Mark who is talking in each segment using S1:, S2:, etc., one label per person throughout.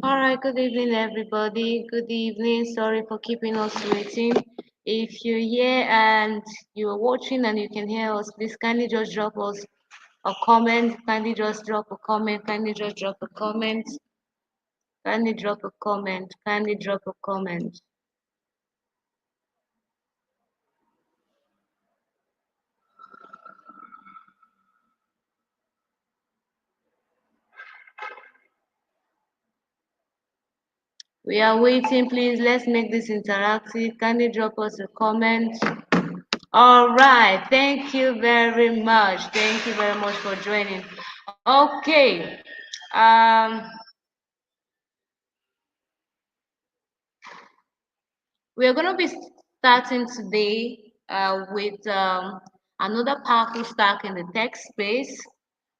S1: All right, good evening, everybody. Good evening. Sorry for keeping us waiting. If you're here and you're watching and you can hear us, please kindly just drop us a comment. Kindly just drop a comment. Kindly just drop a comment. Kindly drop a comment. Kindly drop a comment. We are waiting, please. Let's make this interactive. Kindly drop us a comment. All right, thank you very much. Thank you very much for joining. Okay, um, we are going to be starting today with another powerful stack in the tech space.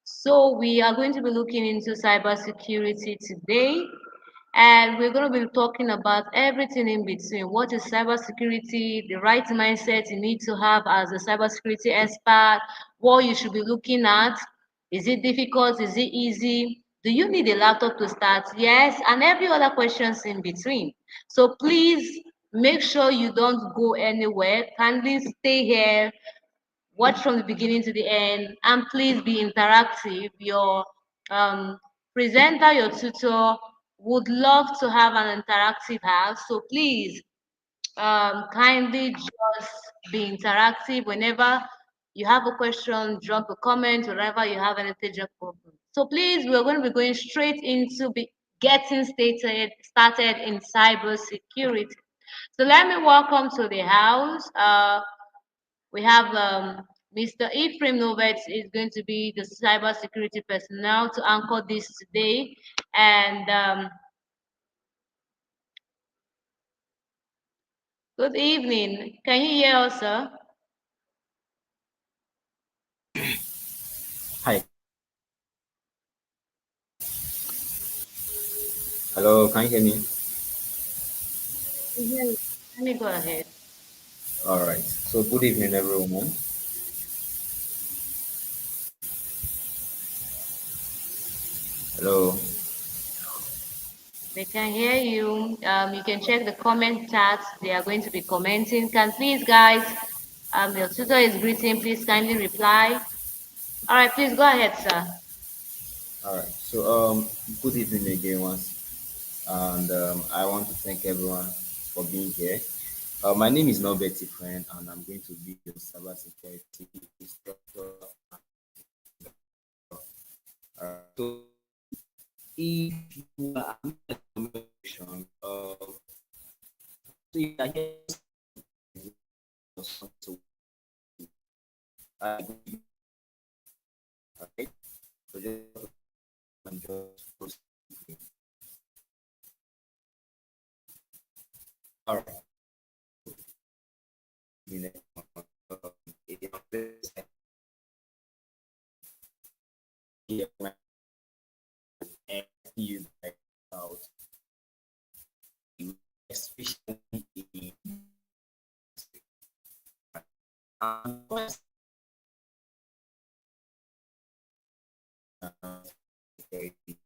S1: So we are going to be looking into cybersecurity today, and we're going to be talking about everything in between. What is cybersecurity? The right mindset you need to have as a cybersecurity expert. What you should be looking at. Is it difficult? Is it easy? Do you need a laptop to start? Yes, and every other questions in between. So please make sure you don't go anywhere. Kindly stay here, watch from the beginning to the end, and please be interactive. Your um, presenter, your tutor would love to have an interactive house. So please kindly just be interactive. Whenever you have a question, drop a comment. Whenever you have anything, drop a comment. So please, we're going to be going straight into getting started in cybersecurity. So let me welcome to the house. We have Mr. Ephraim Novets is going to be the cybersecurity personnel to anchor this today. And good evening. Can you hear us, sir?
S2: Hi. Hello, can you hear me?
S1: Yeah. Let me go ahead.
S2: All right. So, good evening, everyone. Hello.
S1: They can hear you. You can check the comment chat. They are going to be commenting. Can please, guys, your tutor is greeting. Please kindly reply. All right, please go ahead, sir.
S2: All right. So, good evening again, once, and I want to thank everyone for being here. My name is Norbert Friend, and I'm going to be your cybersecurity instructor. So, if you are in a conversation, so you are here to okay, so just proceed. All right. You know, and you guys out, especially in security.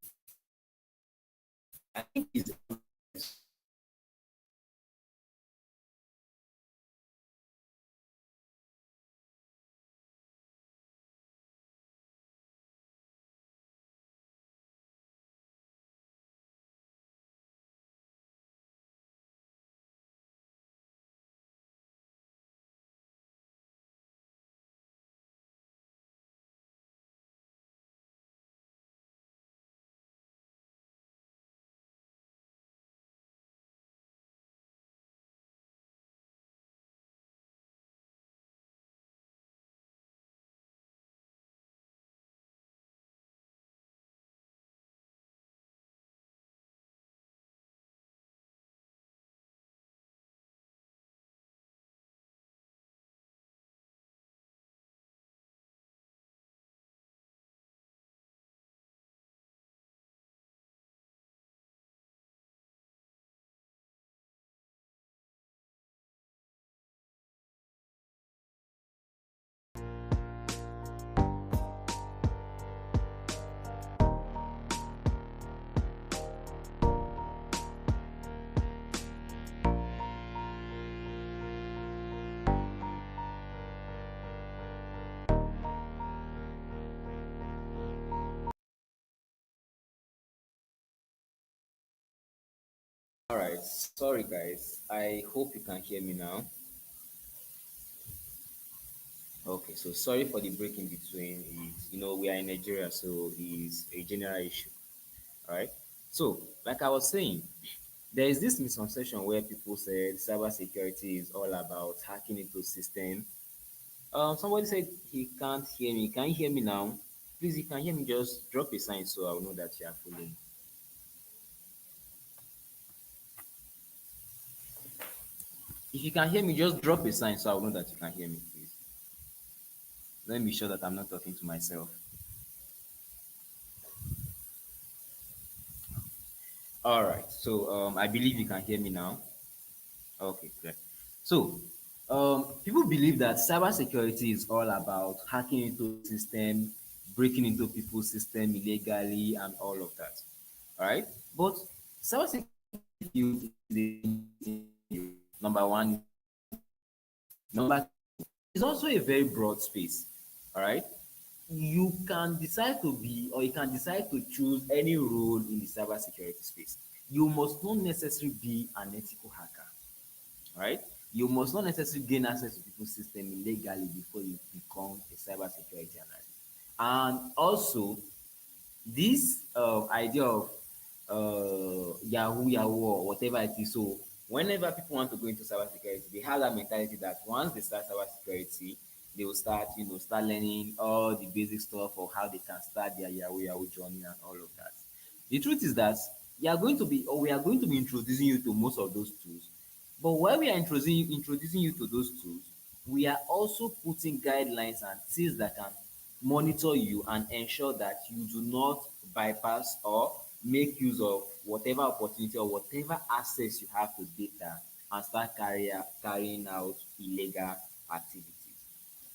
S2: I think it's All right, sorry guys. I hope you can hear me now. Okay, so sorry for the break in between. We are in Nigeria, so it's a general issue. All right. So, like I was saying, there is this misconception where people said cybersecurity is all about hacking into system. Somebody said he can't hear me. Can you hear me now? Please, if you can hear me, just drop a sign so I'll know that you are following. If you can hear me, just drop a sign so I'll know that you can hear me, please. Let me be sure that I'm not talking to myself. All right. So I believe you can hear me now. Okay, great. So people believe that cybersecurity is all about hacking into system, breaking into people's system illegally, and all of that. All right. But cybersecurity field is a field. Number one, number two, it's also a very broad space. All right. You can decide to be or you can decide to choose any role in the cybersecurity space. You must not necessarily be an ethical hacker. All right. You must not necessarily gain access to people's system illegally before you become a cybersecurity analyst. And also, this idea of Yahoo, Yahoo, or whatever it is. So, whenever people want to go into cybersecurity, they have that mentality that once they start cybersecurity, they will start learning all the basic stuff of how they can start their Yahoo, Yahoo journey and all of that. The truth is that we are going to be introducing you to most of those tools. But while we are introducing you to those tools, we are also putting guidelines and things that can monitor you and ensure that you do not bypass or make use of whatever opportunity or whatever access you have to data and start carrying out illegal activities.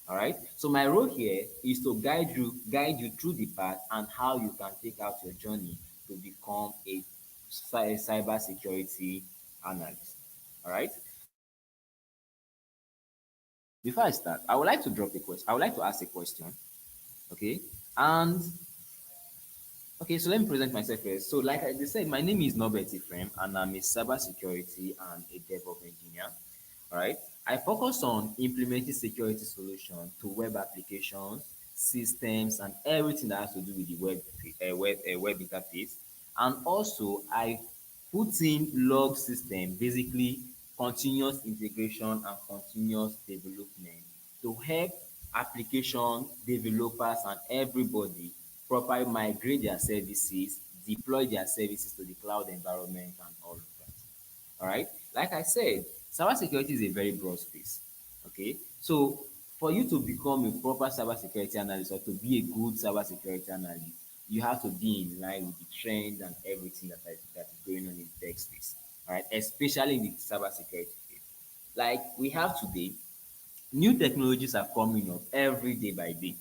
S2: All right. So my role here is to guide you through the path and how you can take out your journey to become a cyber security analyst. All right. Before I start, I would like to drop a question. I would like to ask a question. Okay. And okay, so let me present myself first. So, like I said, my name is Norbert Ephraim, and I'm a cybersecurity and a DevOps engineer. All right. I focus on implementing security solutions to web applications, systems, and everything that has to do with the web interface. And also, I put in log system, basically continuous integration and continuous development to help application developers and everybody properly migrate their services, deploy their services to the cloud environment and all of that. All right. Like I said, cybersecurity is a very broad space. Okay. So for you to become a proper cybersecurity analyst or to be a good cybersecurity analyst, you have to be in line with the trend and everything that is going on in the tech space. All right. Especially in the cybersecurity field. Like we have today, new technologies are coming up every day by day,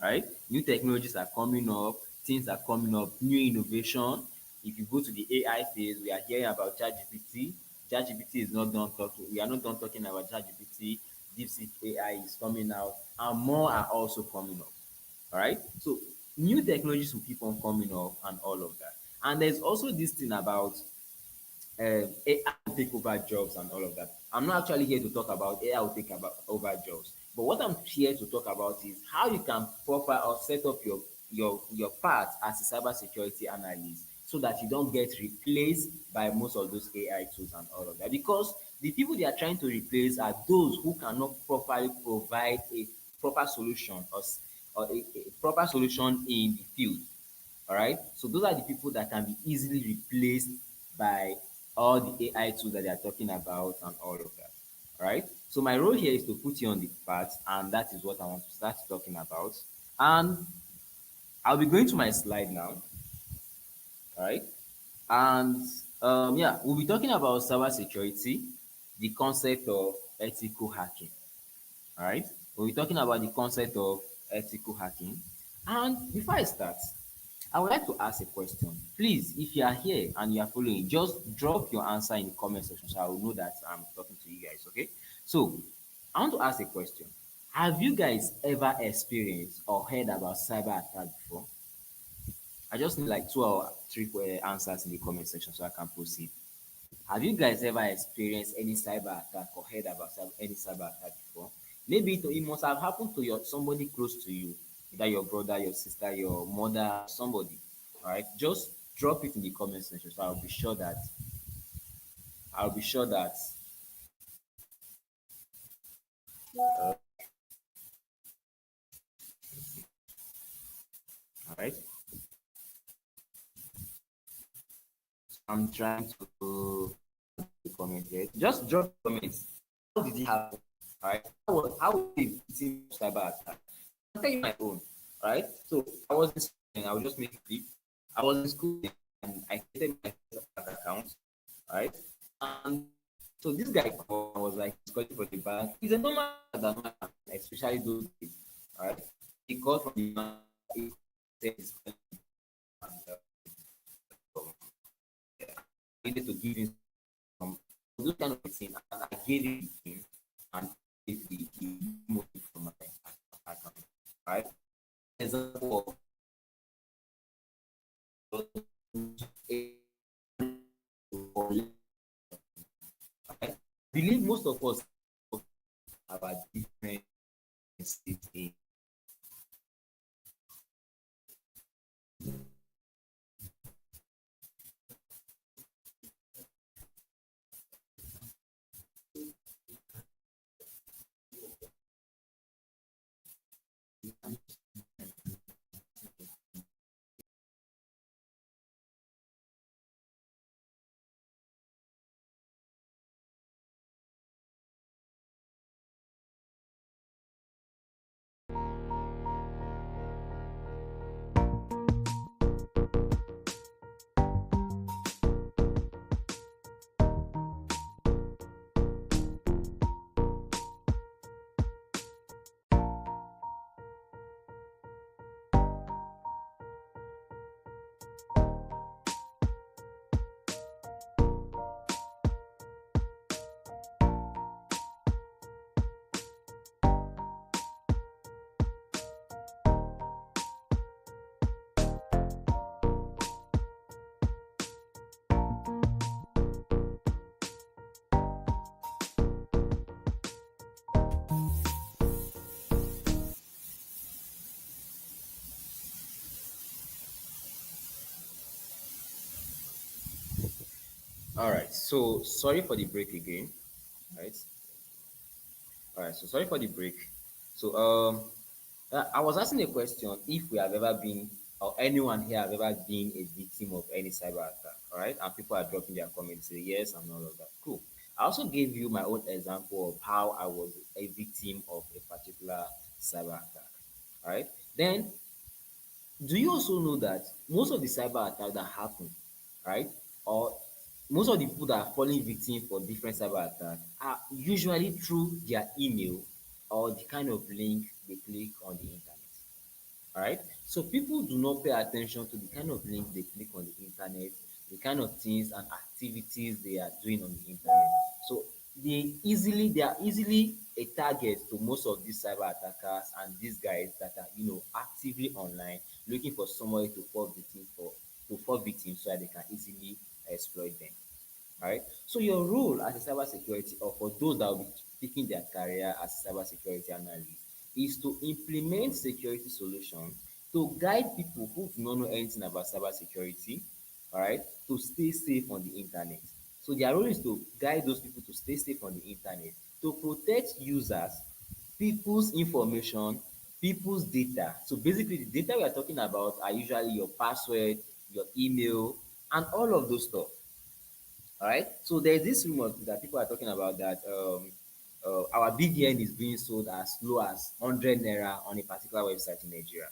S2: right? New technologies are coming up, things are coming up, new innovation. If you go to the AI phase, we are hearing about ChatGPT. ChatGPT is not done talking. We are not done talking about ChatGPT. DeepSeek AI is coming out, and more are also coming up. All right. So new technologies will keep on coming up and all of that. And there's also this thing about AI will take over jobs and all of that. I'm not actually here to talk about AI will over jobs, but what I'm here to talk about is how you can proper or set up your path as a cybersecurity analyst so that you don't get replaced by most of those AI tools and all of that. Because the people they are trying to replace are those who cannot properly provide a proper solution or a proper solution in the field. All right. So those are the people that can be easily replaced by all the AI tools that they are talking about and all of that. All right. So my role here is to put you on the path, and that is what I want to start talking about. And I'll be going to my slide now. All right. And yeah, we'll be talking about cybersecurity, the concept of ethical hacking. All right. We'll be talking about the concept of ethical hacking. And before I start, I would like to ask a question. Please, if you are here and you are following, just drop your answer in the comment section so I will know that I'm talking to you guys. Okay. So I want to ask a question. Have you guys ever experienced or heard about cyber attack before? I just need like two or three answers in the comment section so I can proceed. Have you guys ever experienced any cyber attack or heard about any cyber attack before? Maybe it must have happened to your somebody close to you, either your brother, your sister, your mother, somebody. All right, just drop it in the comment section, so I'll be sure that all right. I'm trying to comment here. Just drop comments. How did it happen? All right. How was the victim of cyber attack? I'll tell you my own. All right. So I was in school and I will just make it quick. I was in school and I created my first account. All right. And so this guy called and was like he's calling from the bank. He's a normal that especially those days. All right. He called from the bank. He said he's calling and I needed to give him those kind of thing, and I gave it to him, and he moved it from my account. Right? Example of I believe most of us have a different state. All right. So sorry for the break again. Right. All right. So sorry for the break. So I was asking a question if we have ever been or anyone here have ever been a victim of any cyber attack. All right. And people are dropping their comments say yes and all of that. Cool. I also gave you my own example of how I was a victim of a particular cyber attack. All right. Then do you also know that most of the cyber attack that happen, right, or most of the people that are falling victim for different cyber attack are usually through their email or the kind of link they click on the internet. All right. So people do not pay attention to the kind of links they click on the internet, the kind of things and activities they are doing on the internet. So they are easily a target to most of these cyber attackers and these guys that are actively online looking for somebody to fall victim so that they can easily exploit them. Right? So your role as a cybersecurity or for those that will be picking their career as cybersecurity analyst is to implement security solutions to guide people who do not know anything about cybersecurity, all right, to stay safe on the internet. So their role is to guide those people to stay safe on the internet, to protect users, people's information, people's data. So basically the data we are talking about are usually your password, your email, and all of those stuff. All right. So there's this rumor that people are talking about that our BVN is being sold as low as 100 naira on a particular website in Nigeria.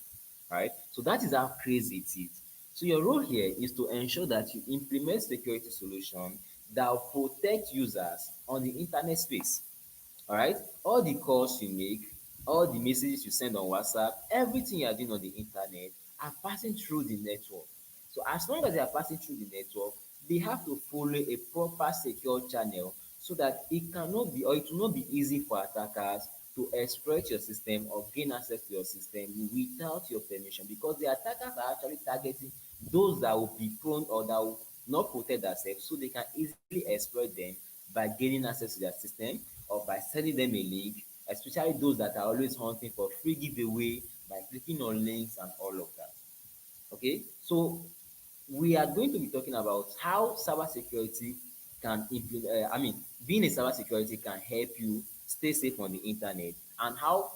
S2: All right. So that is how crazy it is. So your role here is to ensure that you implement security solution that will protect users on the internet space. All right, all the calls you make, all the messages you send on WhatsApp, everything you are doing on the internet are passing through the network. So as long as they are passing through the network, they have to follow a proper secure channel so that it cannot be or it will not be easy for attackers to exploit your system or gain access to your system without your permission, because the attackers are actually targeting those that will be prone or that will not protect themselves, so they can easily exploit them by gaining access to their system or by sending them a link, especially those that are always hunting for free giveaway by clicking on links and all of that. Okay, so we are going to be talking about how cybersecurity can implement, being a cybersecurity can help you stay safe on the internet, and how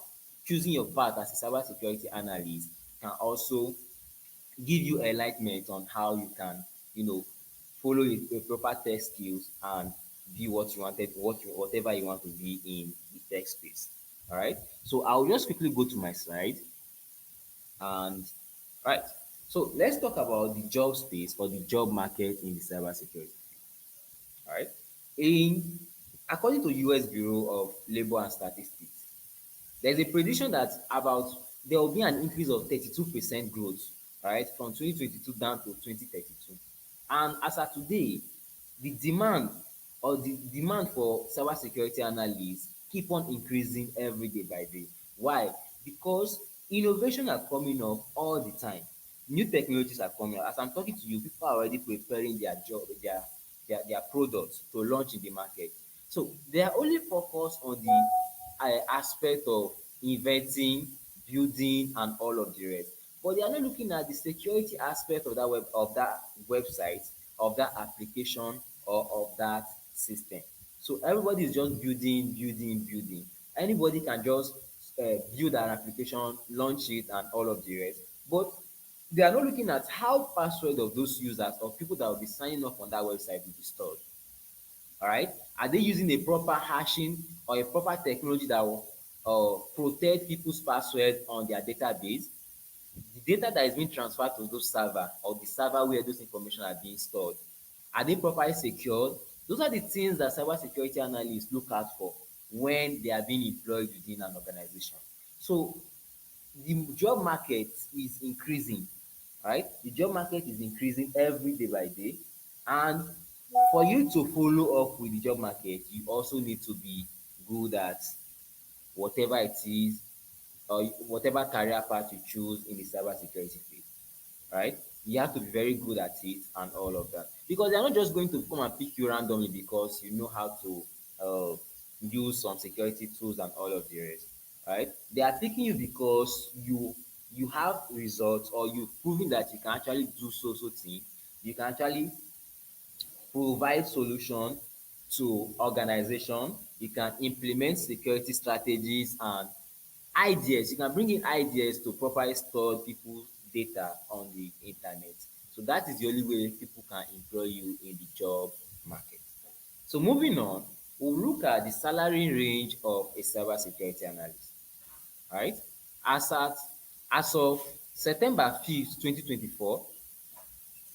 S2: choosing your path as a cybersecurity analyst can also give you enlightenment on how you can, follow a proper tech skills and be what you wanted, whatever you want to be in the tech space. All right. So I'll just quickly go to my slide and right. So let's talk about the job space or the job market in the cybersecurity field. All right. In According to US Bureau of Labor and Statistics, there's a prediction that about there will be an increase of 32% growth, right, from 2022 down to 2032. And as of today, the demand for cybersecurity analysts keep on increasing every day by day. Why? Because innovation are coming up all the time. New technologies are coming up. As I'm talking to you, people are already preparing their products to launch in the market. So they are only focused on the aspect of inventing, building and all of the rest. But they are not looking at the security aspect of that website, of that application or of that system. So everybody is just building, building, building. Anybody can just build an application, launch it and all of the rest. But they are not looking at how password of those users or people that will be signing up on that website will be stored. All right, are they using a proper hashing or a proper technology that will protect people's password on their database? The data that is being transferred to those server or the server where those information are being stored, are they properly secured? Those are the things that cyber security analysts look out for when they are being employed within an organization. So the job market is increasing, right? The job market is increasing every day by day, and for you to follow up with the job market, you also need to be good at whatever it is or whatever career path you choose in the cyber security field, right? You have to be very good at it and all of that, because they're not just going to come and pick you randomly because you know how to use some security tools and all of the rest, right? They are picking you because you have results, or you've proven that you can actually do so thing. You can actually provide solution to organization. You can implement security strategies and ideas. You can bring in ideas to properly store people's data on the internet. So that is the only way people can employ you in the job market. So moving on, we'll look at the salary range of a cybersecurity analyst. All right. As at as of September 5th, 2024,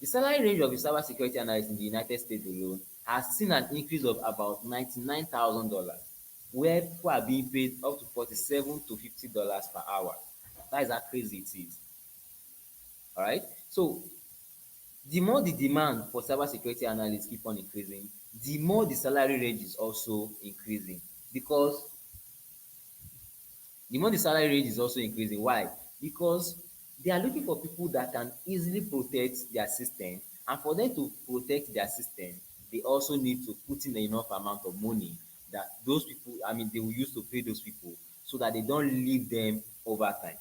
S2: the salary range of a cybersecurity analyst in the United States alone has seen an increase of about $99,000, where people are being paid up to $47 to $50 per hour. That is how crazy it is. All right. So the more the demand for cybersecurity analysts keep on increasing, the more the salary range is also increasing, because the more the salary range is also increasing. Why? Because they are looking for people that can easily protect their system, and for them to protect their system, they also need to put in enough amount of money that those people, they will use to pay those people, so that they don't leave them over time.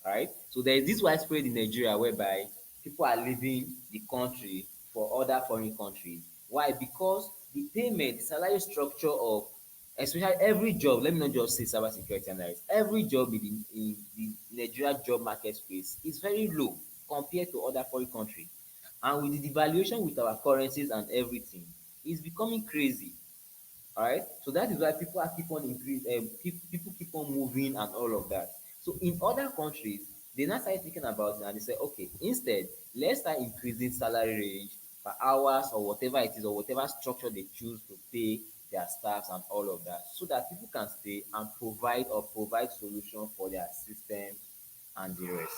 S2: Alright. So there is this widespread in Nigeria whereby people are leaving the country for other foreign countries. Why? Because the payment, the salary structure of, especially every job, let me not just say cyber security analyst, every job in the Nigeria job market space is very low compared to other foreign countries. And with the devaluation with our currencies and everything, it's becoming crazy. All right. So that is why people are keep on people keep on moving and all of that. So in other countries, they now start thinking about it and they say, okay, instead, let's start increasing salary range per hours or whatever it is, or whatever structure they choose to pay their staffs and all of that, so that people can stay and provide solution for their system and the rest.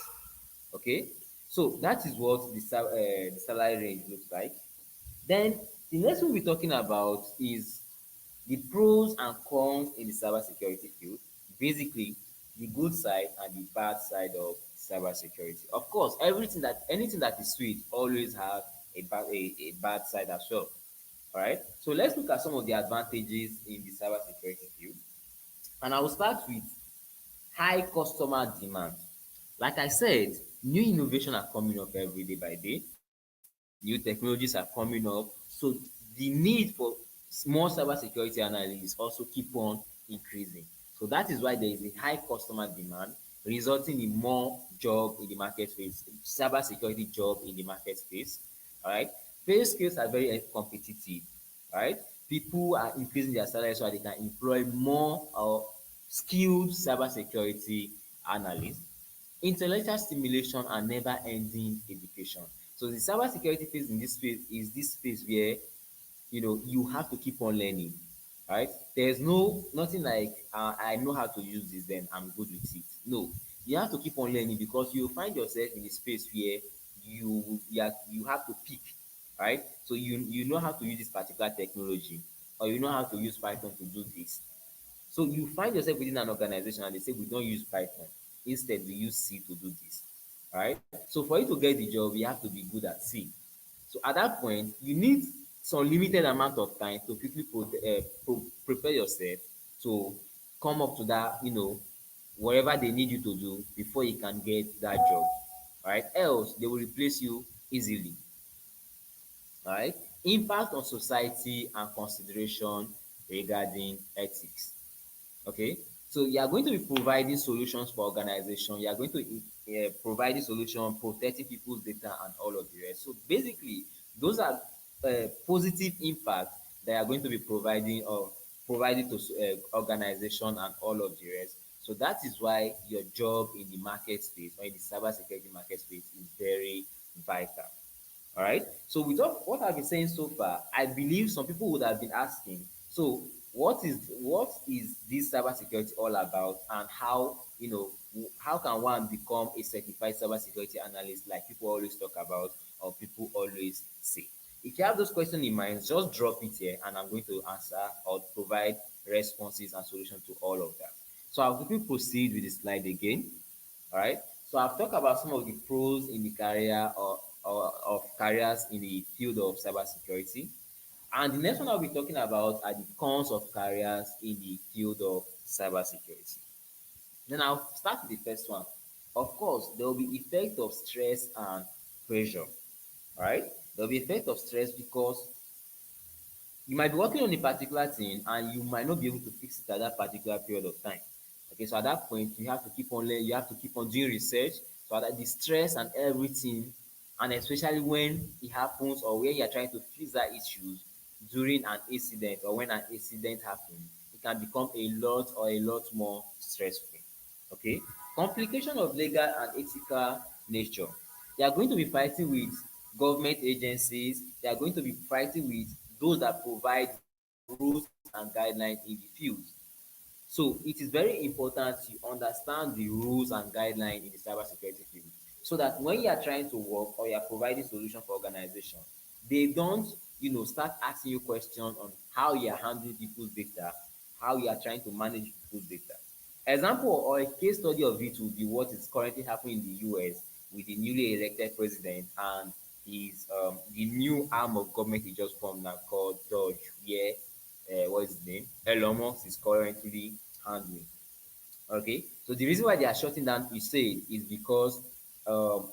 S2: Okay. So that is what the salary range looks like. Then the next one we're talking about is the pros and cons in the cybersecurity field. Basically, the good side and the bad side of cybersecurity. Of course, anything that is sweet always have a bad side as well. All right. So let's look at some of the advantages in the cybersecurity field. And I will start with high customer demand. Like I said, new innovation are coming up every day by day. New technologies are coming up. So the need for more cybersecurity analysts also keep on increasing. So that is why there is a high customer demand, resulting in more job in the market space, cybersecurity job in the market space. All right. Pay scales are very competitive. All right. People are increasing their salary so that they can employ more skilled cybersecurity analysts. Intellectual stimulation and never ending education. So the cybersecurity phase in this space is this space where you have to keep on learning. Right? There's nothing like I know how to use this, then I'm good with it. No, you have to keep on learning because you find yourself in a space where you have to pick. Right? So you know how to use this particular technology, or you know how to use Python to do this. So you find yourself within an organization and they say we don't use Python. Instead, we use C to do this. All right. So for you to get the job, you have to be good at C. So at that point, you need some limited amount of time to quickly prepare yourself to come up to that, whatever they need you to do before you can get that job. All right. Else, they will replace you easily. All right. Impact on society and consideration regarding ethics. Okay, so you are going to be providing solutions for organization, you are going to providing solution, protecting people's data and all of the rest. So basically those are positive impact that you are going to be providing or providing to organization and all of the rest. So that is why your job in the market space or in the cyber security market space is very vital. All right. So with what I've been saying so far, I believe some people would have been asking, so what is this cybersecurity all about, and how can one become a certified cybersecurity analyst like people always talk about or people always say? If you have those questions in mind, just drop it here and I'm going to answer or provide responses and solutions to all of that. So I'll quickly proceed with the slide again. All right. So I've talked about some of the pros in the career or of careers in the field of cybersecurity. And the next one I'll be talking about are the cons of careers in the field of cybersecurity. Then I'll start with the first one. Of course, there will be effect of stress and pressure. All right. There will be effect of stress because you might be working on a particular thing and you might not be able to fix it at that particular period of time. Okay, so at that point, you have to keep on learning, you have to keep on doing research. So that the stress and everything, and especially when it happens or when you're trying to fix that issues during an incident or when an incident happens, it can become a lot or a lot more stressful. Okay, complication of legal and ethical nature. They are going to be fighting with government agencies. They are going to be fighting with those that provide rules and guidelines in the field. So it is very important you understand the rules and guidelines in the cybersecurity field so that when you are trying to work or you are providing solution for organization, they don't, start asking you questions on how you are handling people's data, how you are trying to manage people's data. Example or a case study of it would be what is currently happening in the US with the newly elected president and his the new arm of government he just formed now called Dodge, where what's his name? Elon Musk is currently handling. Okay, so the reason why they are shutting down said is because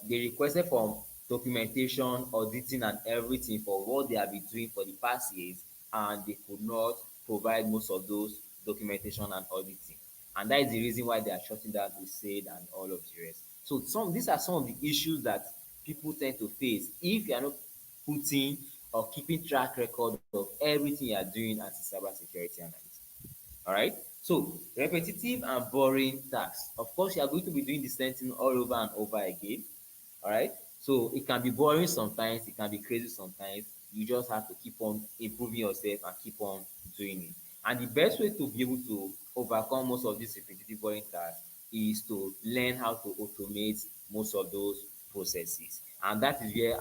S2: they requested for documentation, auditing, and everything for what they have been doing for the past years, and they could not provide most of those documentation and auditing, and that is the reason why they are shutting down said and all of the rest. So these are some of the issues that people tend to face if you are not putting or keeping track record of everything you are doing as a cybersecurity analyst. All right. So repetitive and boring tasks. Of course, you are going to be doing the same thing all over and over again. All right. So it can be boring sometimes, it can be crazy sometimes. You just have to keep on improving yourself and keep on doing it. And the best way to be able to overcome most of these repetitive boring tasks is to learn how to automate most of those processes. And that is where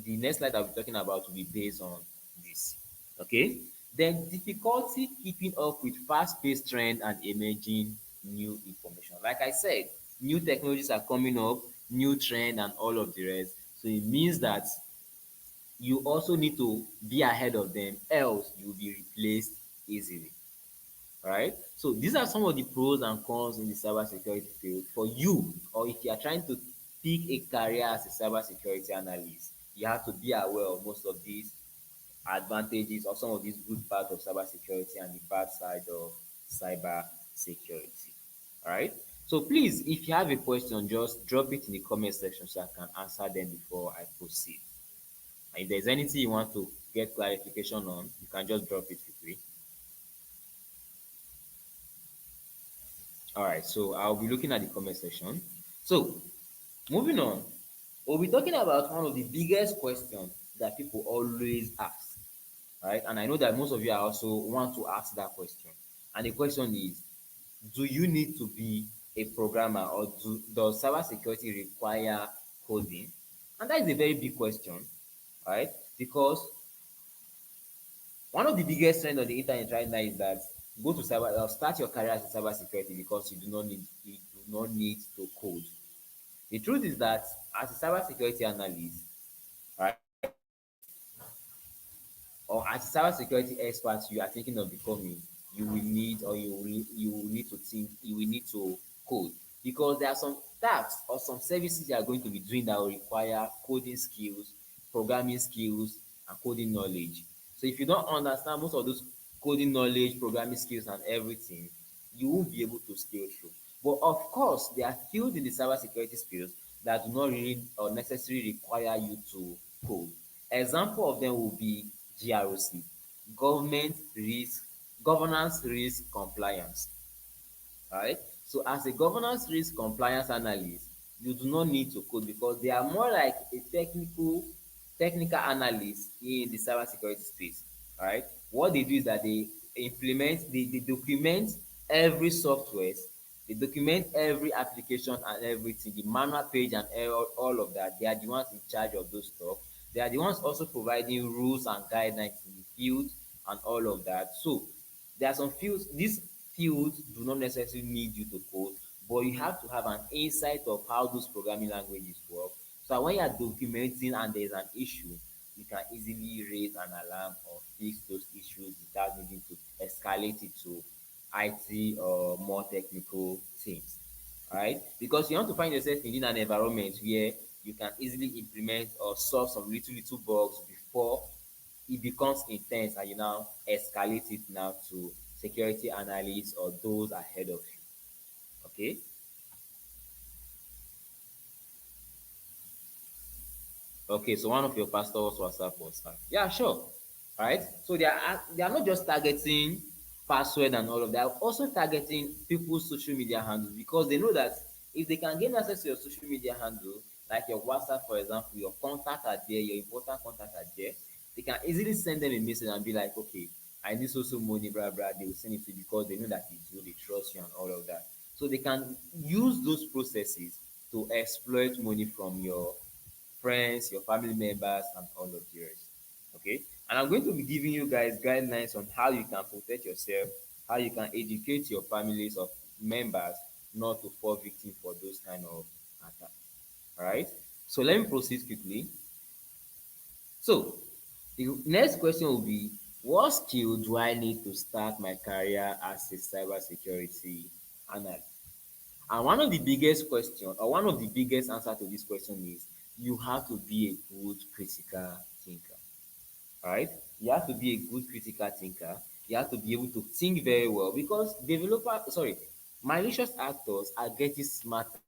S2: the next slide I'll be talking about will be based on this. Okay. Then difficulty keeping up with fast-paced trend and emerging new information. Like I said, new technologies are coming up, new trend and all of the rest. So it means that you also need to be ahead of them, else you'll be replaced easily. All right. So these are some of the pros and cons in the cybersecurity field for you, or if you are trying to pick a career as a cybersecurity analyst, you have to be aware of most of these advantages or some of these good parts of cybersecurity and the bad side of cybersecurity. All right. So please, if you have a question, just drop it in the comment section so I can answer them before I proceed. And if there's anything you want to get clarification on, you can just drop it quickly. All right, so I'll be looking at the comment section. So, moving on, we'll be talking about one of the biggest questions that people always ask, right? And I know that most of you are also want to ask that question. And the question is, do you need to be a programmer, or does cybersecurity require coding? And that is a very big question, right? Because one of the biggest trends on the internet right now is that go to cyber start your career as a cybersecurity because you do not need to code. The truth is that as a cybersecurity analyst, right, or as a cybersecurity expert you are thinking of becoming, you will need to code, because there are some tasks or some services you are going to be doing that will require coding skills, programming skills, and coding knowledge. So if you don't understand most of those coding knowledge, programming skills, and everything, you won't be able to scale through. But of course, there are fields in the cybersecurity space that do not really or necessarily require you to code. Example of them will be GROC, government risk governance risk compliance. Right? So as a governance risk compliance analyst, you do not need to code because they are more like a technical analyst in the cybersecurity space. Right? What they do is that they document every software, they document every application and everything, the manual page and all of that. They are the ones in charge of those stuff. They are the ones also providing rules and guidelines in the field and all of that. So there are some fields, these fields do not necessarily need you to code, but you have to have an insight of how those programming languages work. So that when you are documenting and there is an issue, you can easily raise an alarm or fix those issues without needing to escalate it to IT or more technical teams. Right? Because you want to find yourself in an environment where you can easily implement or solve some little bugs before it becomes intense and you now escalate it now to security analysts or those ahead of you. Okay. Okay, so one of your pastors WhatsApp was hacked. Yeah, sure. Right? So they are not just targeting password and all of that, they are also targeting people's social media handles, because they know that if they can gain access to your social media handle, like your WhatsApp, for example, your contact are there, your important contact are there, they can easily send them a message and be like, okay, I need so money, blah blah. They will send it to you because they know that it's you, they trust you and all of that. So they can use those processes to exploit money from your friends, your family members, and all of the rest. Okay, and I'm going to be giving you guys guidelines on how you can protect yourself, how you can educate your families of members not to fall victim for those kind of attacks. All right, so let me proceed quickly. So the next question will be, what skill do I need to start my career as a cybersecurity analyst? And one of the biggest question, or one of the biggest answer to this question is, you have to be a good critical thinker. All right? You have to be a good critical thinker. You have to be able to think very well, because malicious actors are getting smarter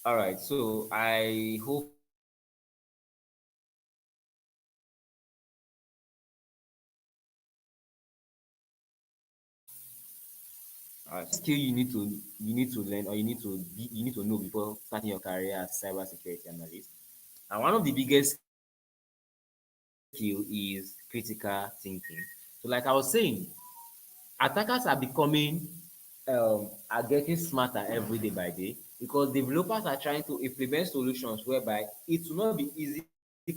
S2: All right, so I hope skill you need to learn, or you need to know before starting your career as cybersecurity analyst. And one of the biggest skill is critical thinking. So like I was saying, attackers are getting smarter every day by day, because developers are trying to implement solutions whereby it will not be easy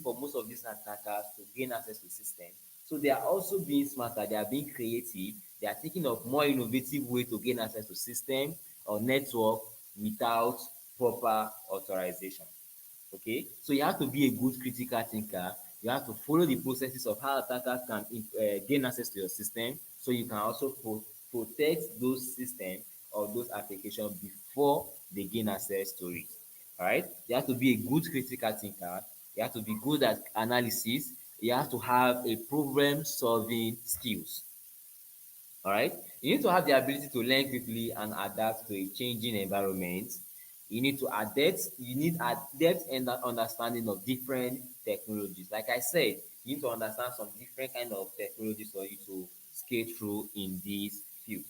S2: for most of these attackers to gain access to systems. So they are also being smarter, they are being creative, they are thinking of more innovative way to gain access to system or network without proper authorization. Okay, so you have to be a good critical thinker. You have to follow the processes of how attackers can gain access to your system, so you can also protect those systems or those applications before they gain access to it. All right, you have to be a good critical thinker. You have to be good at analysis. You have to have a problem solving skills. All right, you need to have the ability to learn quickly and adapt to a changing environment. You need adept and understanding of different technologies. Like I said, you need to understand some different kind of technologies for you to skate through in this field.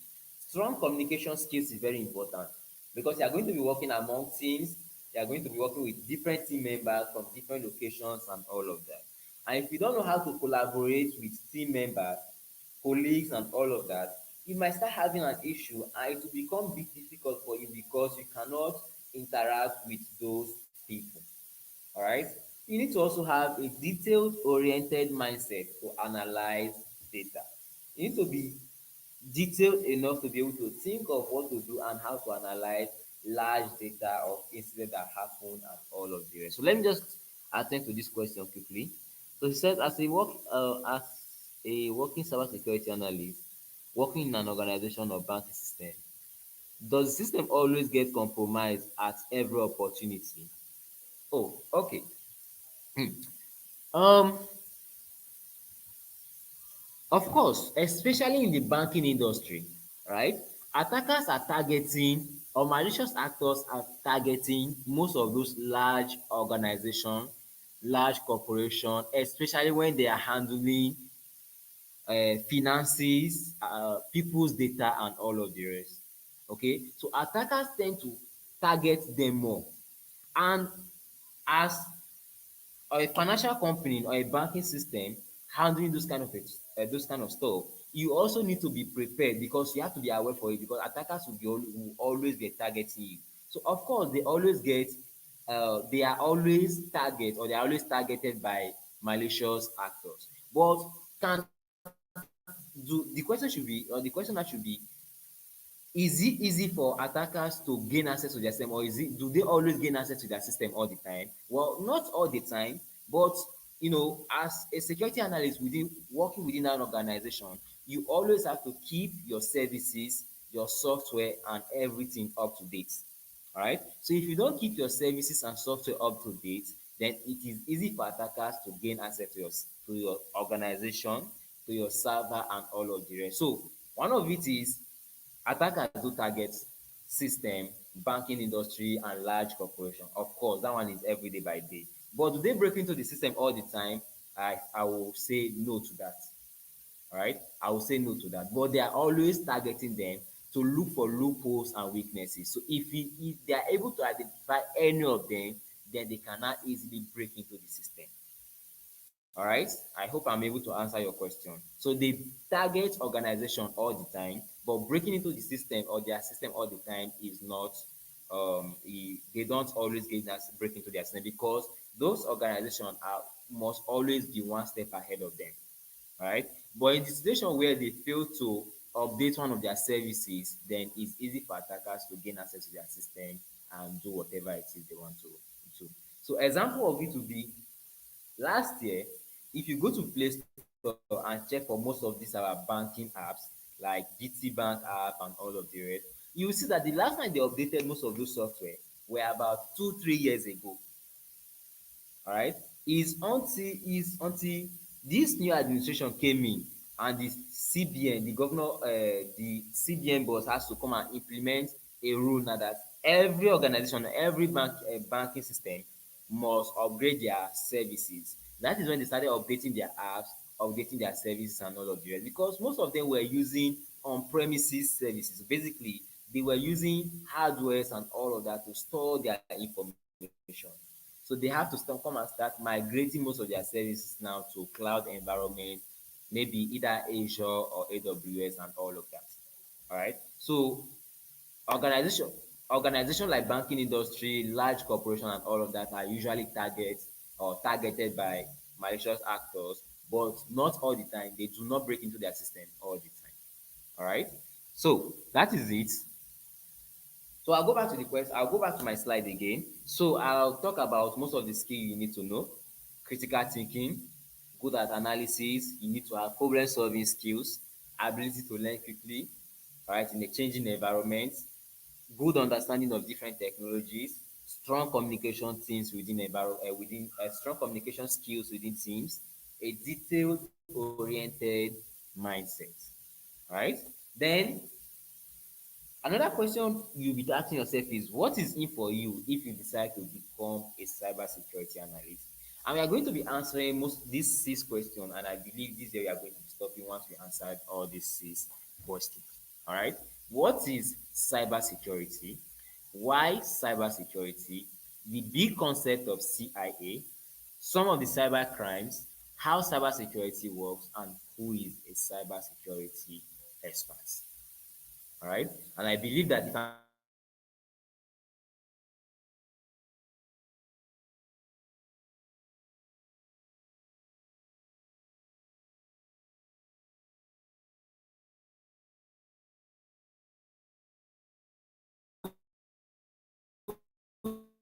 S2: Strong communication skills is very important, because you are going to be working among teams. You are going to be working with different team members from different locations and all of that. And if you don't know how to collaborate with team members, colleagues and all of that, you might start having an issue, and it will become bit difficult for you because you cannot interact with those people. All right, you need to also have a detailed oriented mindset to analyze data. You need to be detailed enough to be able to think of what to do and how to analyze large data of incidents that happen and all of the rest. So let me just attend to this question quickly. So he said, as a working cybersecurity analyst, working in an organization or banking system, does the system always get compromised at every opportunity? Oh, okay. Um, of course, especially in the banking industry, right? Attackers are targeting, or malicious actors are targeting most of those large organizations, large corporations, especially when they are handling finances, people's data, and all of the rest. Okay, so attackers tend to target them more. And as a financial company or a banking system handling those kind of stuff, you also need to be prepared, because you have to be aware for it, because attackers will always be targeting you. So of course they are always targeted by malicious actors. But can the question should be, or the question that should be, is it easy for attackers to gain access to their system, or do they always gain access to their system all the time? Well, not all the time, but as a security analyst working within an organization, you always have to keep your services, your software, and everything up to date. All right. So if you don't keep your services and software up to date, then it is easy for attackers to gain access to your organization, to your server, and all of the rest. So one of it is, attackers do target system, banking industry, and large corporation. Of course, that one is every day by day. But do they break into the system all the time? I will say no to that. All right, I will say no to that. But they are always targeting them to look for loopholes and weaknesses. So if they are able to identify any of them, then they cannot easily break into the system. All right, I hope I'm able to answer your question. So they target organization all the time, but breaking into the system or their system all the time is not. They don't always break into their system, because those organizations must always be one step ahead of them. All right, but in the situation where they fail to update one of their services, then it's easy for attackers to gain access to their system and do whatever it is they want to do. So example of it would be, last year, if you go to Play Store and check for most of these our banking apps, like GT Bank app and all of the rest, you will see that the last time they updated most of those software were about 2-3 years ago. All right, is until this new administration came in, and the CBN, the governor, the CBN boss has to come and implement a rule now that Every organization, every banking system must upgrade their services. That is when they started updating their apps, updating their services and all of the rest, because most of them were using on-premises services. Basically, they were using hardwares and all of that to store their information. So they have to come and start migrating most of their services now to cloud environment, maybe either Azure or AWS and all of that. All right. So organization organization like banking industry, large corporation and all of that are usually targeted by malicious actors, but not all the time. They do not break into their system all the time. All right. So that is it. So I'll go back to my slide again. So I'll talk about most of the skills you need to know. Critical thinking, good at analysis, you need to have problem solving skills, ability to learn quickly, all right, in a changing environment, good understanding of different technologies, strong communication teams within strong communication skills within teams, a detailed oriented mindset. All right. Then another question you'll be asking yourself is, what is in for you if you decide to become a cybersecurity analyst? And we are going to be answering most these 6 questions, and I believe this year we are going to be stopping once we answered all these 6 questions. All right. What is cybersecurity? Why cybersecurity? The big concept of CIA, some of the cyber crimes, how cybersecurity works, and who is a cybersecurity expert. All right. And I believe that if I'm able to answer all these 6 questions, you will be able to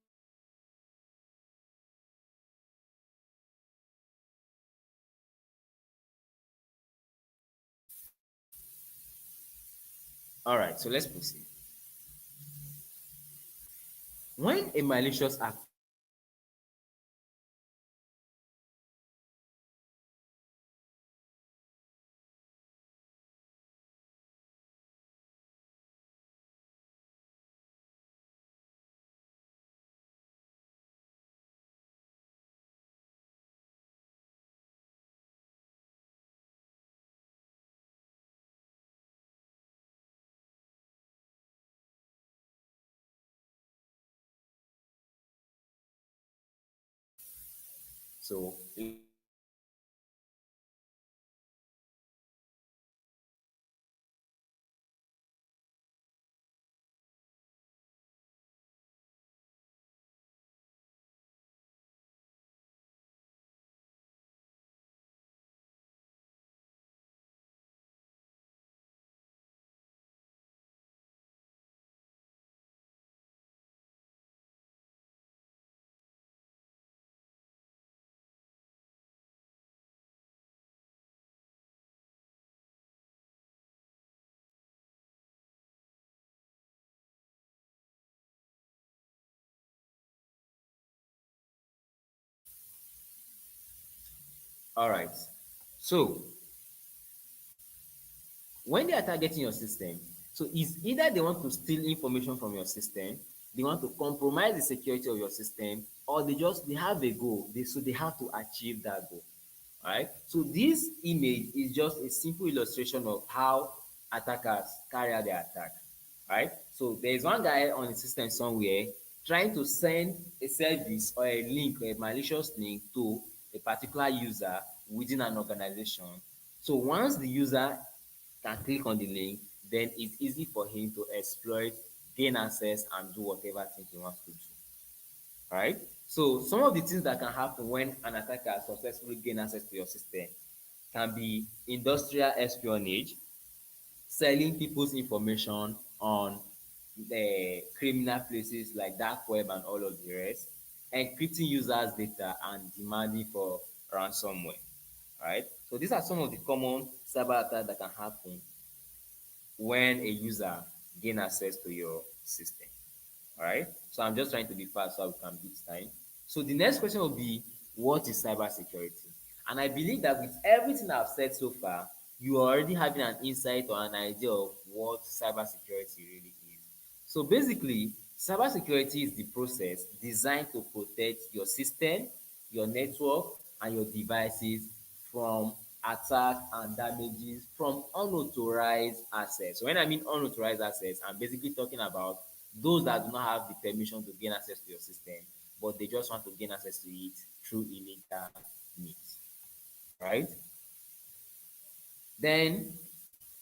S2: all right, so let's proceed. When a malicious actor attacks your system, what are the steps you need to take to so let's proceed. All right. So when they are targeting your system, so it's either they want to steal information from your system, they want to compromise the security of your system, or they have a goal. They have to achieve that goal. All right. So this image is just a simple illustration of how attackers carry out their attack. Right? So there is one guy on the system somewhere trying to send a service or a link or a malicious link to a particular user within an organization. So once the user can click on the link, then it's easy for him to exploit, gain access, and do whatever thing he wants to do. All right. So some of the things that can happen when an attacker successfully gain access to your system can be industrial espionage, selling people's information on the criminal places like dark web and all of the rest, encrypting users' data and demanding for ransomware. Right? So these are some of the common cyber attacks that can happen when a user gain access to your system. All right. So I'm just trying to be fast so we can beat time. So the next question will be, what is cybersecurity? And I believe that with everything I've said so far, you are already having an insight or an idea of what cybersecurity really is. So basically, Cybersecurity is the process designed to protect your system, your network, and your devices from attack and damages from unauthorized access. So when I mean unauthorized access, I'm basically talking about those that do not have the permission to gain access to your system, but they just want to gain access to it through illegal means, right? Then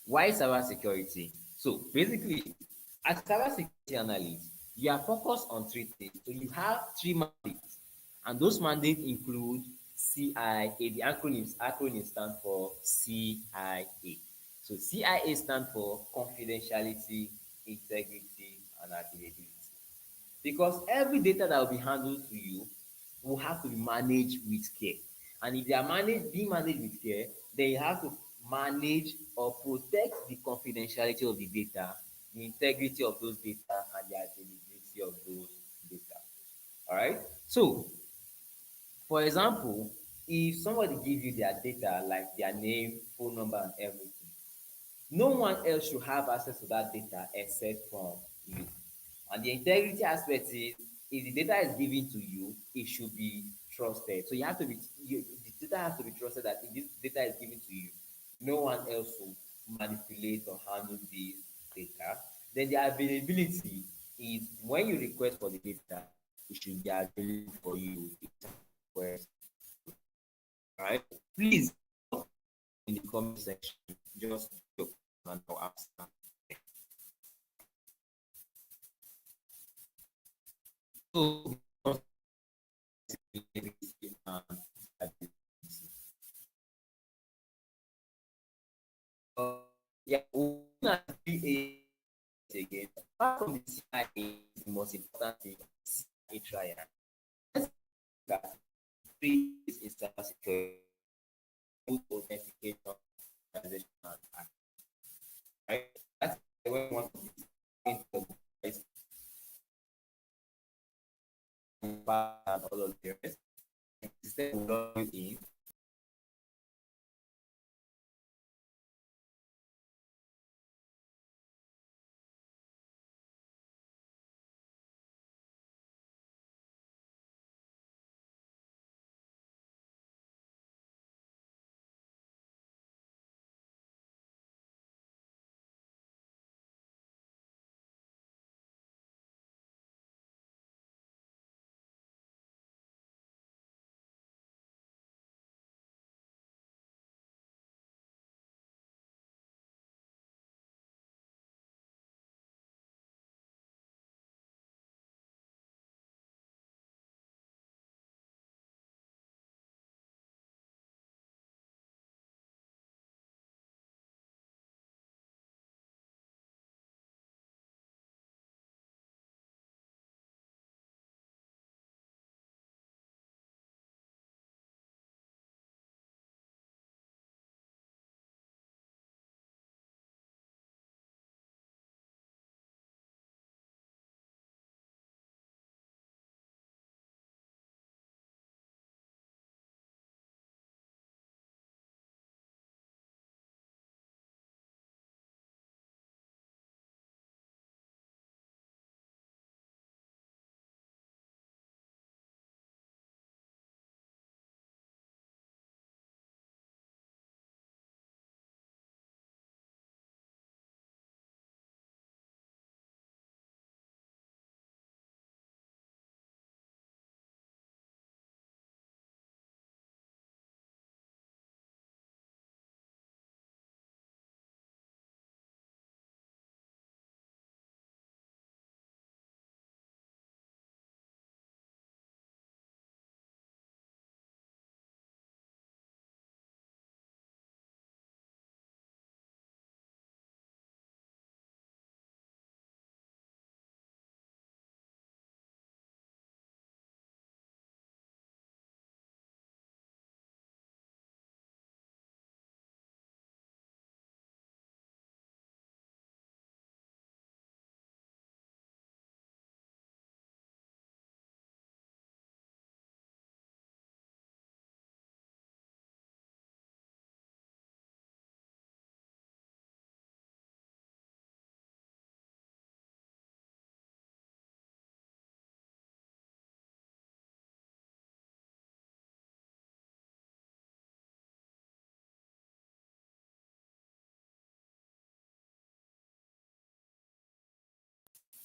S2: why cybersecurity? So basically, as a cybersecurity analyst, you are focused on three things. So you have three mandates, and those mandates include CIA. The acronym stand for CIA. So CIA stand for confidentiality, integrity, and availability. Because every data that will be handled to you will have to be managed with care. And if they are being managed with care, then you have to manage or protect the confidentiality of the data, the integrity of those data, and the availability of those data. All right. So, for example, if somebody gives you their data, like their name, phone number, and everything, no one else should have access to that data except from you. And the integrity aspect is, if the data is given to you, it should be trusted. So the data has to be trusted, that if this data is given to you, no one else will manipulate or handle this data. Then the availability is, when you request for the data, it should be available for you each request. All right. Please, in the comment section, just put your question and I'll answer. So, integrity and availability. Uh, yeah, we're gonna be again. Apart from the CIA, is the most important thing, CIA triad. Let's look at three is cybersecurity, good authentication, organization, and act. Right? That's when we want to be into the device and all of the rest. And the system will log you in.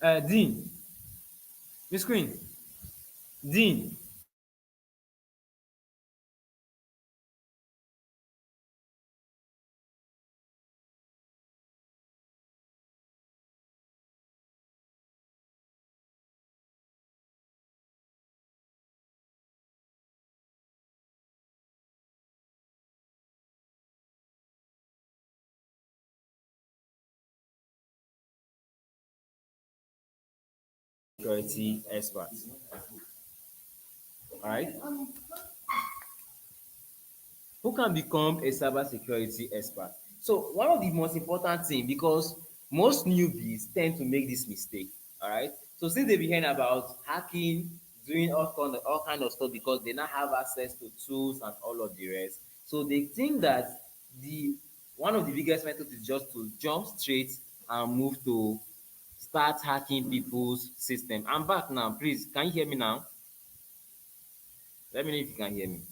S2: Dean, Miss Queen, Dean. Security expert. All right. Who can become a cybersecurity expert? So one of the most important thing, because most newbies tend to make this mistake. All right. So since they be hearing about hacking, doing all kind of stuff, because they now have access to tools and all of the rest, so they think that the one of the biggest methods is just to jump straight and move to start hacking people's system. I'm back now. Please, can you hear me now? Let me know if you can hear me.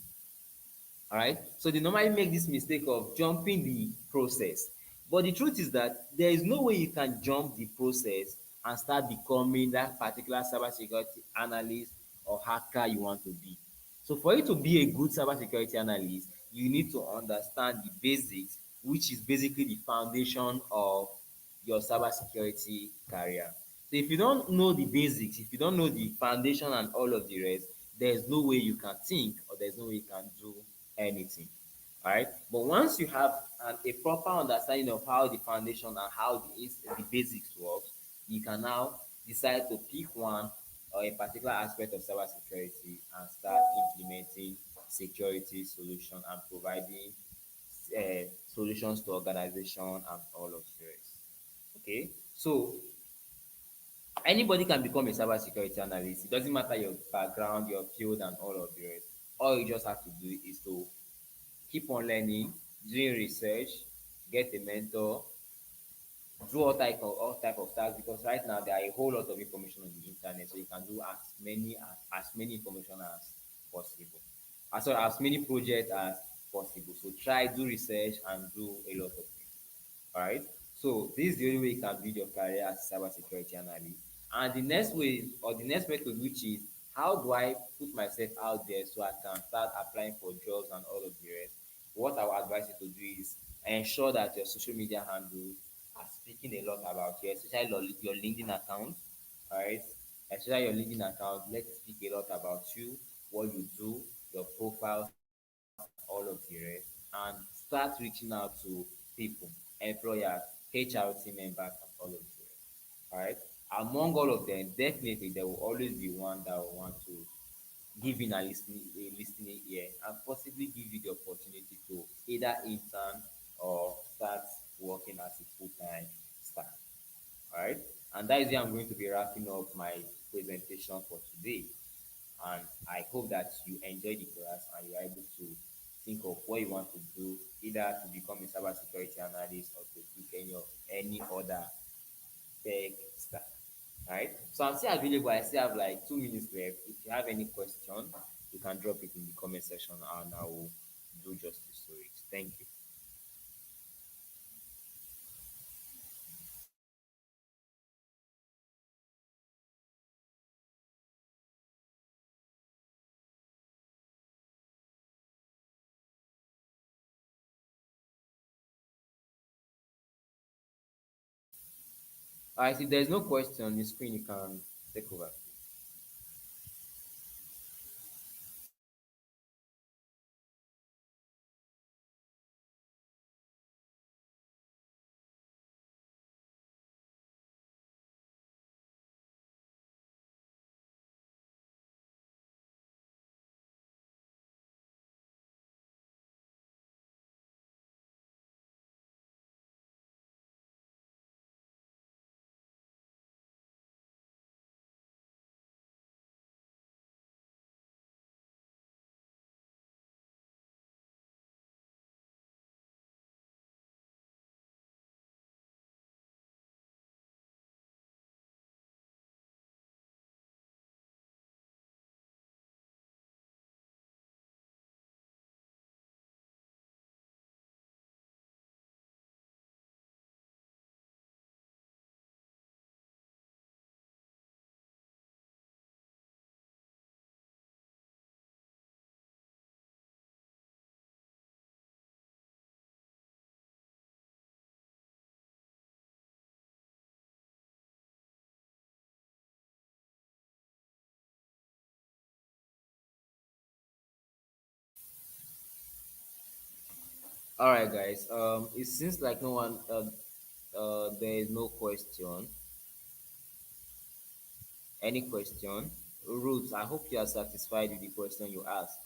S2: All right. So they normally make this mistake of jumping the process. But the truth is that there is no way you can jump the process and start becoming that particular cybersecurity analyst or hacker you want to be. So for you to be a good cybersecurity analyst, you need to understand the basics, which is basically the foundation of your cybersecurity career. So if you don't know the basics, if you don't know the foundation and all of the rest, there's no way you can think, or there's no way you can do anything. All right. But once you have a proper understanding of how the foundation and how the basics works, you can now decide to pick one or a particular aspect of cybersecurity and start implementing security solution and providing solutions to organization and all of the rest. Okay. So anybody can become a cybersecurity analyst. It doesn't matter your background, your field, and all of the rest. All you just have to do is to keep on learning, doing research, get a mentor, do all type of tasks, because right now there are a whole lot of information on the internet, so you can do as many information as possible. As many projects as possible. So try, do research, and do a lot of things. All right. So this is the only way you can build your career as a cybersecurity analyst. And the next way, or the next method, which is how do I put myself out there so I can start applying for jobs and all of the rest. What I would advise you to do is ensure that your social media handles are speaking a lot about you, especially your LinkedIn account. All right. Especially your LinkedIn account, let it speak a lot about you, what you do, your profiles, and all of the rest, and start reaching out to people, employers, HR team members, and all of the rest. All right. Among all of them, definitely there will always be one that will want to give in a listening ear, and possibly give you the opportunity to either intern or start working as a full-time staff. All right. And that is where I'm going to be wrapping up my presentation for today. And I hope that you enjoy the class and you are able to think of what you want to do, either to become a cybersecurity analyst or to pick any other tech stack. Right? So I'm still available. I still have like 2 minutes left. If you have any question, you can drop it in the comment section and I will do justice to it. Thank you. Alright, if there's no question on the screen, you can take over. All right, guys. It seems like no one. There is no question. Any question? Ruth, I hope you are satisfied with the question you asked.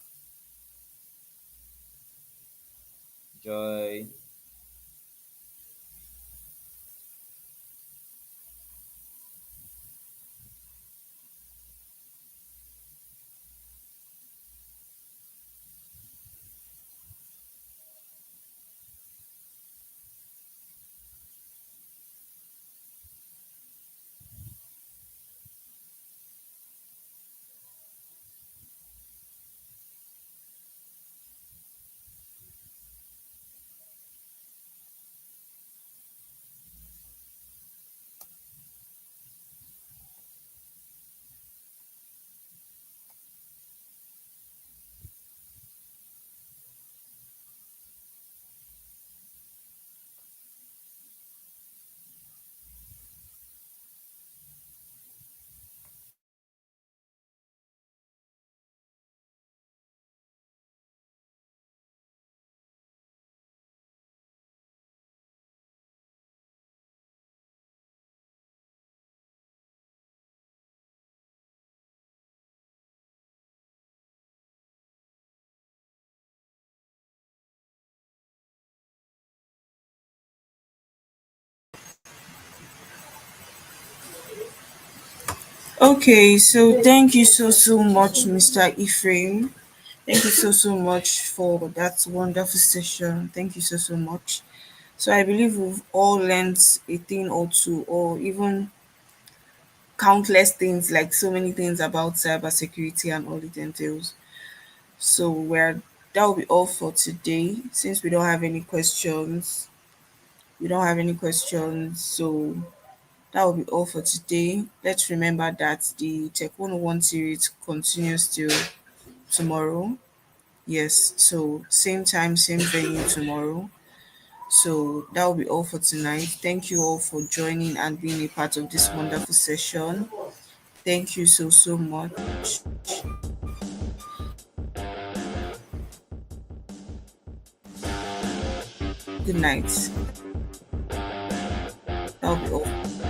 S2: Joy.
S3: Okay, so thank you so much, Mr. Ephraim. Thank you so much for that wonderful session. Thank you so much. So I believe we've all learned a thing or two, or even countless things, like so many things about cybersecurity and all it entails. So that will be all for today. Since we don't have any questions, so that will be all for today. Let's remember that the Tech 101 series continues till tomorrow. Yes, so same time, same venue tomorrow. So that will be all for tonight. Thank you all for joining and being a part of this wonderful session. Thank you so much. Good night. That'll be all.